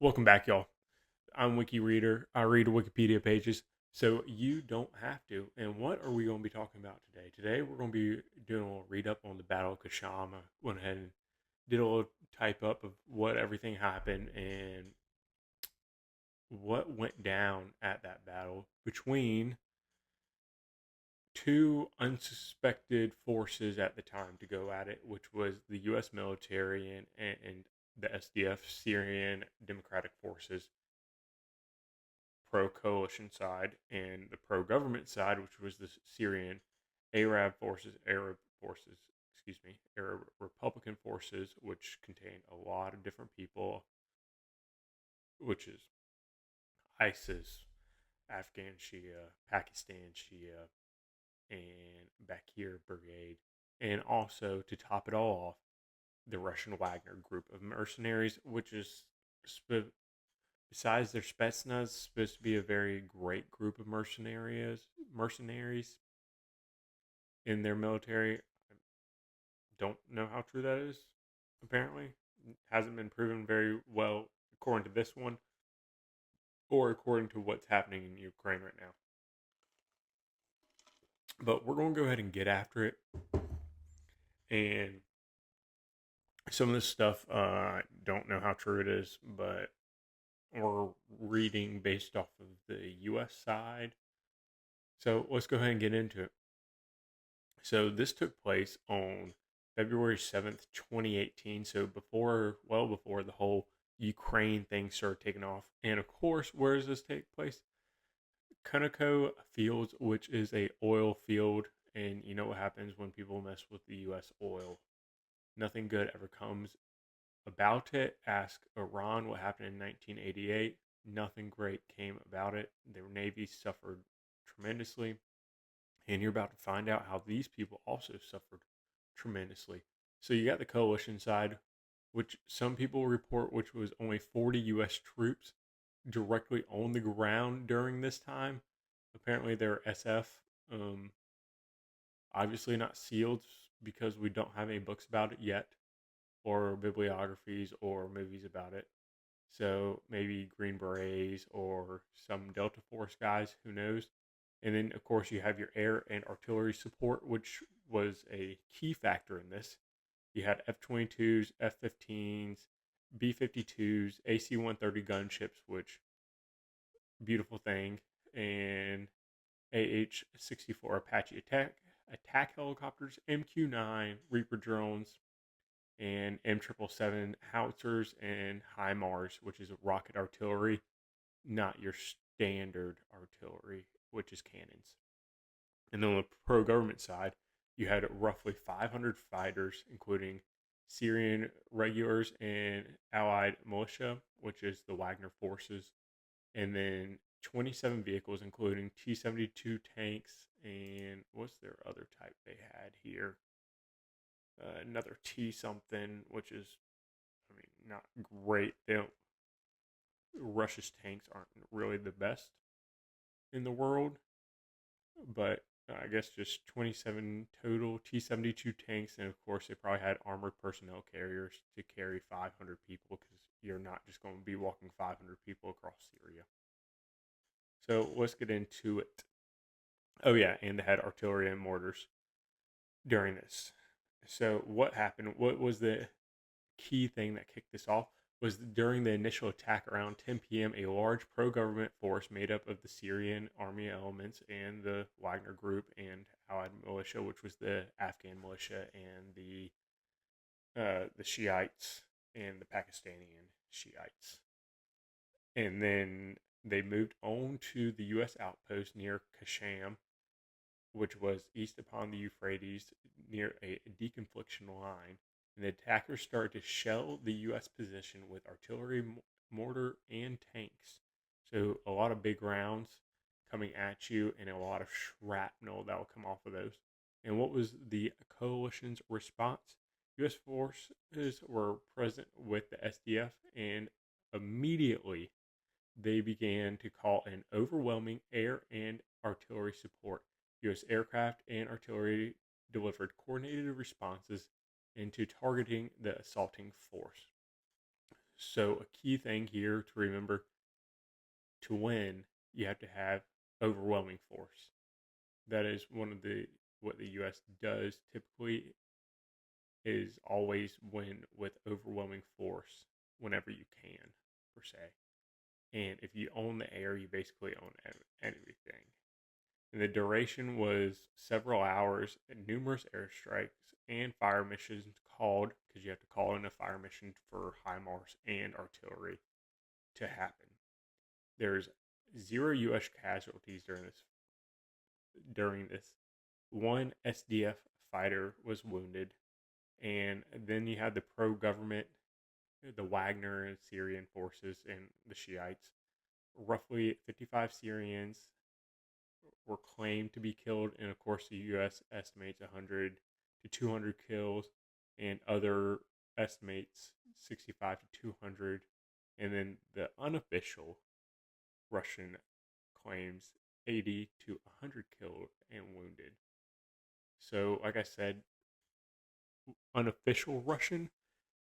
Welcome back, y'all. I'm Wiki Reader. I read Wikipedia pages, so you don't have to. And what are we going to be talking about today? Today, we're going to be doing a little read up on the Battle of Khasham. I went ahead and did a little type up of what everything happened and what went down at that battle between two unsuspected forces at the time to go at it, which was the U.S. military and the SDF, Syrian Democratic Forces, pro coalition side, and the pro government side, which was the Syrian Arab Republican forces, which contained a lot of different people, which is ISIS, Afghan Shia, Pakistan Shia, and Bakir Brigade, and also to top it all off, the Russian Wagner Group of mercenaries, which is besides their Spetsnaz, supposed to be a very great group of mercenaries in their military. I don't know how true that is. Apparently, it hasn't been proven very well according to this one, or according to what's happening in Ukraine right now. But we're going to go ahead and get after it. And some of this stuff, I don't know how true it is, but we're reading based off of the U.S. side. So let's go ahead and get into it. So this took place on February 7th, 2018. So well before the whole Ukraine thing started taking off. And of course, where does this take place? Conoco Fields, which is a oil field. And you know what happens when people mess with the U.S. oil. Nothing good ever comes about it. Ask Iran what happened in 1988. Nothing great came about it. Their navy suffered tremendously. And you're about to find out how these people also suffered tremendously. So you got the coalition side, which some people report, which was only 40 U.S. troops directly on the ground during this time. Apparently, they're SF. Um, Obviously, not sealed because we don't have any books about it yet, or bibliographies or movies about it. So maybe Green Berets or some Delta Force guys, who knows? And then, of course, you have your air and artillery support, which was a key factor in this. You had F 22s, F 15s, B 52s, AC 130 gunships, which, beautiful thing, and AH 64 Apache attack helicopters, MQ-9 Reaper drones, and M777 howitzers, and HIMARS, which is rocket artillery, not your standard artillery, which is cannons. And then on the pro government side, you had roughly 500 fighters, including Syrian regulars and allied militia, which is the Wagner forces, and then 27 vehicles, including T 72 tanks, and what's their other type they had here? Another T something, which is, I mean, not great. They don't, Russia's tanks aren't really the best in the world, but I guess just 27 total T 72 tanks, and of course, they probably had armored personnel carriers to carry 500 people because you're not just going to be walking 500 people across Syria. So let's get into it. Oh, yeah, and they had artillery and mortars during this. So, what happened? What was the key thing that kicked this off? Was during the initial attack around 10 p.m., a large pro government force made up of the Syrian army elements and the Wagner Group and Allied militia, which was the Afghan militia and the Shiites and the Pakistani Shiites. And then they moved on to the U.S. outpost near Khasham, which was east upon the Euphrates near a deconfliction line. And the attackers started to shell the U.S. position with artillery, mortar, and tanks. So a lot of big rounds coming at you, and a lot of shrapnel that will come off of those. And what was the coalition's response? U.S. forces were present with the SDF, and immediately they began to call in overwhelming air and artillery support. U.S. aircraft and artillery delivered coordinated responses into targeting the assaulting force. So a key thing here to remember: to win, you have to have overwhelming force. That is one of the what the U.S. does typically, is always win with overwhelming force whenever you can, per se. And if you own the air, you basically own everything. And the duration was several hours, and numerous airstrikes and fire missions called, because you have to call in a fire mission for HIMARS and artillery to happen. There's 0 U.S. casualties during this. One SDF fighter was wounded, and then you had the pro-government, the Wagner and Syrian forces and the Shiites. Roughly 55 Syrians were claimed to be killed, and of course the U.S. estimates 100 to 200 kills, and other estimates 65 to 200, and then the unofficial Russian claims 80 to 100 killed and wounded. So, like I said, unofficial Russian,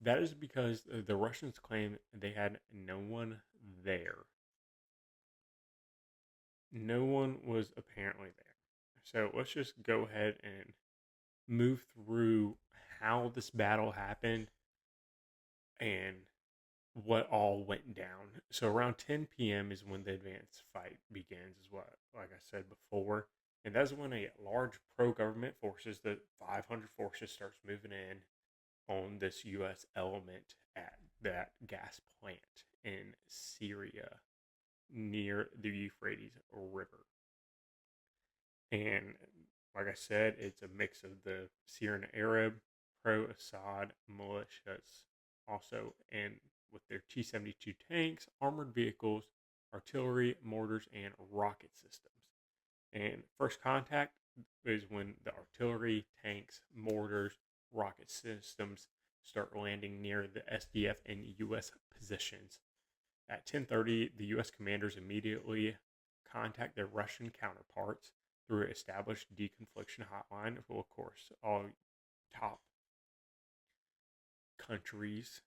that is because the Russians claim they had no one there. No one was apparently there. So let's just go ahead and move through how this battle happened and what all went down. So around 10 p.m. is when the advanced fight begins, is what, like I said before. And that's when a large pro-government forces, the 500 forces, starts moving in on this U.S. element at that gas plant in Syria near the Euphrates River. And like I said, it's a mix of the Syrian Arab pro-Assad militias also, and with their T-72 tanks, armored vehicles, artillery, mortars, and rocket systems. And first contact is when the artillery, tanks, mortars, rocket systems start landing near the SDF and U.S. positions. At 10:30, the U.S. commanders immediately contact their Russian counterparts through an established deconfliction hotline. Well, of course, all top countries,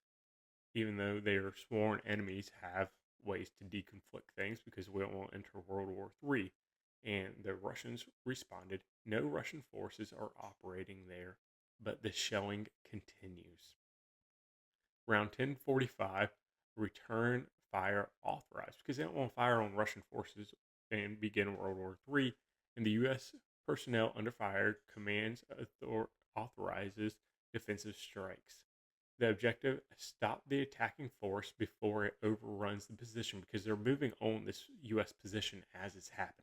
even though they are sworn enemies, have ways to deconflict things because we don't want to enter World War III. And the Russians responded, no Russian forces are operating there, but the shelling continues. Around 10:45, return fire authorized, because they don't want to fire on Russian forces and begin World War III. And the U.S. personnel under fire commands authorizes defensive strikes. The objective: stop the attacking force before it overruns the position, because they're moving on this U.S. position as it's happening.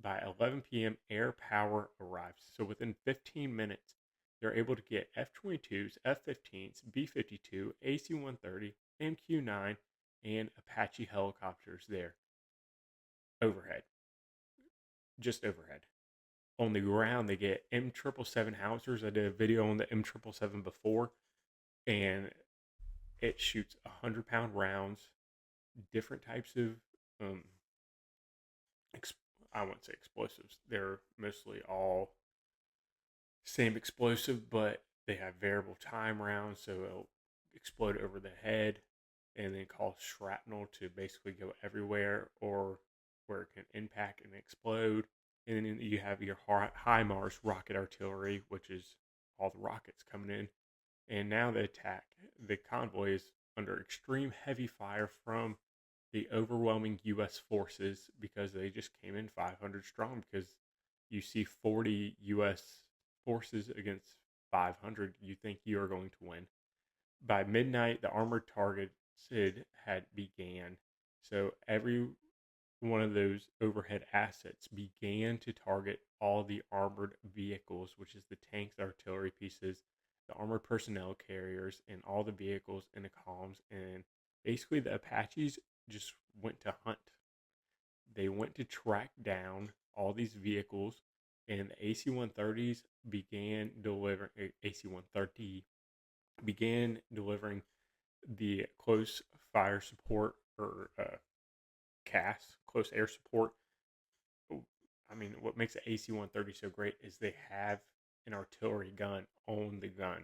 By 11 p.m., Airpower arrives. So within 15 minutes, they're able to get F-22s, F-15s, B-52, AC-130, MQ-9, and Apache helicopters there. Overhead. Just overhead. On the ground, they get M777 howitzers. I did a video on the M777 before, and it shoots 100-pound rounds, different types of, I wouldn't say explosives. They're mostly all same explosive, but they have variable time rounds, so it'll explode over the head and then cause shrapnel to basically go everywhere, or where it can impact and explode. And then you have your HIMARS rocket artillery, which is all the rockets coming in. And now the convoy is under extreme heavy fire from the overwhelming U.S. forces, because they just came in 500 strong. Because you see 40 U.S. forces against 500, you think you are going to win. By midnight, the armored targets had began. So every one of those overhead assets began to target all the armored vehicles, which is the tanks, artillery pieces, the armored personnel carriers, and all the vehicles in the columns. And basically the Apaches just went to hunt. They went to track down all these vehicles, and the AC-130s began delivering. AC-130 began delivering the close fire support, or CAS, close air support. I mean, what makes the AC-130 so great is they have an artillery gun on the gun,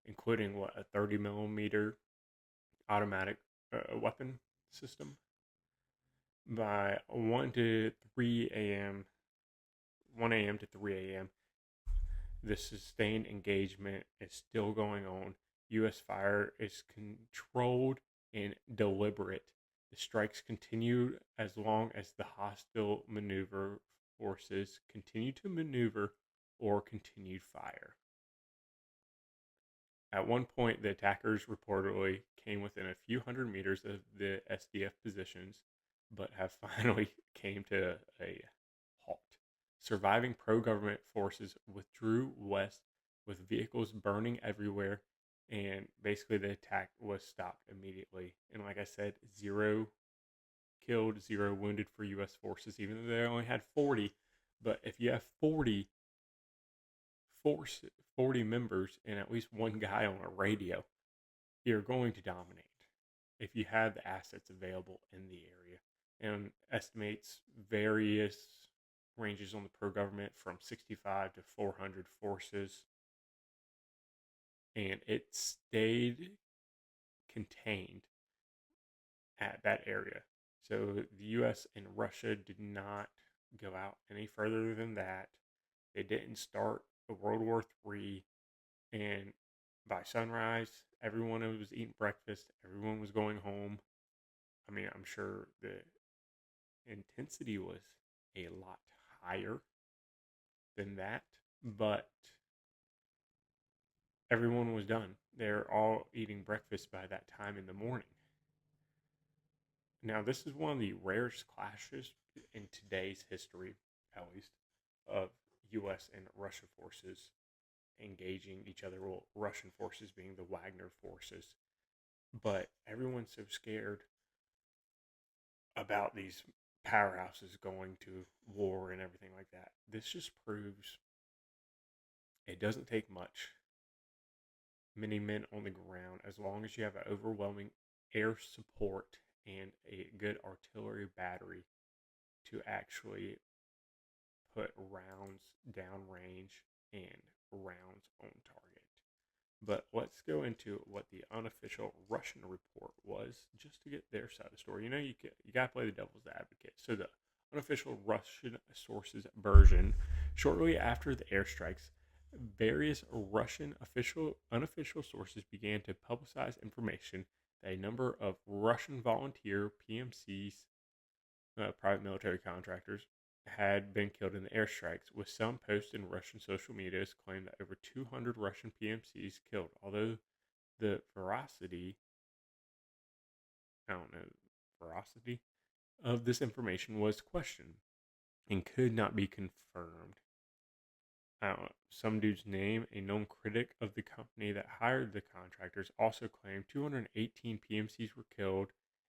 including a 30 millimeter automatic weapon system. By 1 to 3 a.m., 1 a.m. to 3 a.m., the sustained engagement is still going on. U.S. fire is controlled and deliberate. The strikes continued as long as the hostile maneuver forces continued to maneuver or continued fire. At one point, the attackers reportedly came within a few hundred meters of the SDF positions, but have finally came to a halt. Surviving pro-government forces withdrew west with vehicles burning everywhere, and basically the attack was stopped immediately. And like I said, 0 killed, 0 wounded for U.S. forces, even though they only had 40. But if you have 40 members and at least one guy on a radio, you're going to dominate if you have the assets available in the area. And estimates various ranges on the pro-government from 65 to 400 forces. And it stayed contained at that area. So the U.S. and Russia did not go out any further than that. They didn't start World War III, and by sunrise, everyone was eating breakfast. Everyone was going home. I mean, I'm sure the intensity was a lot higher than that, but everyone was done. They're all eating breakfast by that time in the morning. Now, this is one of the rarest clashes in today's history, at least, of U.S. and Russian forces engaging each other. Well, Russian forces being the Wagner forces. But everyone's so scared about these powerhouses going to war and everything like that. This just proves it doesn't take many men on the ground, as long as you have an overwhelming air support and a good artillery battery to actually put rounds downrange and rounds on target. But let's go into what the unofficial Russian report was, just to get their side of the story. You know, you got to play the devil's advocate. So the unofficial Russian sources version: shortly after the airstrikes, various Russian unofficial sources began to publicize information that a number of Russian volunteer PMCs, private military contractors, had been killed in the airstrikes, with some posts in Russian social media claiming that over 200 Russian PMCs killed, although the veracity of this information was questioned and could not be confirmed. Some dude's name, a known critic of the company that hired the contractors, also claimed 218 PMCs were killed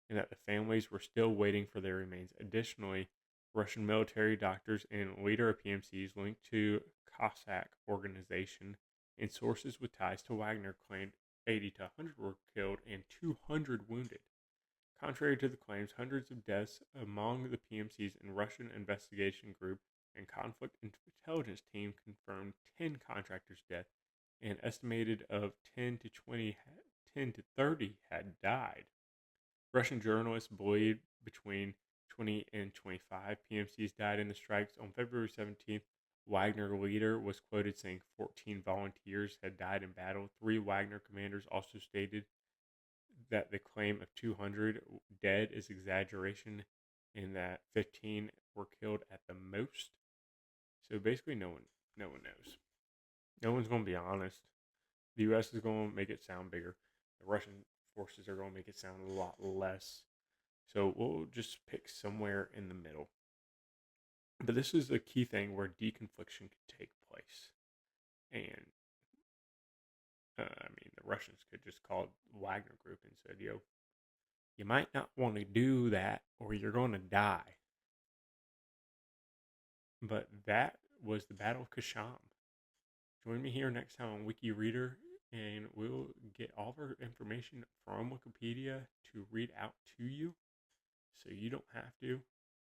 and that the families were still waiting for their remains. Additionally, Russian military doctors and leader of PMCs linked to Cossack organization and sources with ties to Wagner claimed 80 to 100 were killed and 200 wounded. Contrary to the claims, hundreds of deaths among the PMCs and Russian investigation group and conflict intelligence team confirmed 10 contractors' death, and estimated of 10 to 30 had died. Russian journalists believe between 20 and 25 PMCs died in the strikes. On February 17th, Wagner leader was quoted saying 14 volunteers had died in battle. 3 Wagner commanders also stated that the claim of 200 dead is exaggeration and that 15 were killed at the most. So basically no one knows. No one's going to be honest. The U.S. is going to make it sound bigger. The Russian forces are going to make it sound a lot less. So we'll just pick somewhere in the middle. But this is a key thing where deconfliction could take place. And, the Russians could just call Wagner Group and said, yo, you might not want to do that or you're going to die. But that was the Battle of Khasham. Join me here next time on Wiki Reader, and we'll get all of our information from Wikipedia to read out to you, so you don't have to.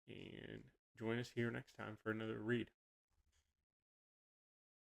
And join us here next time for another read.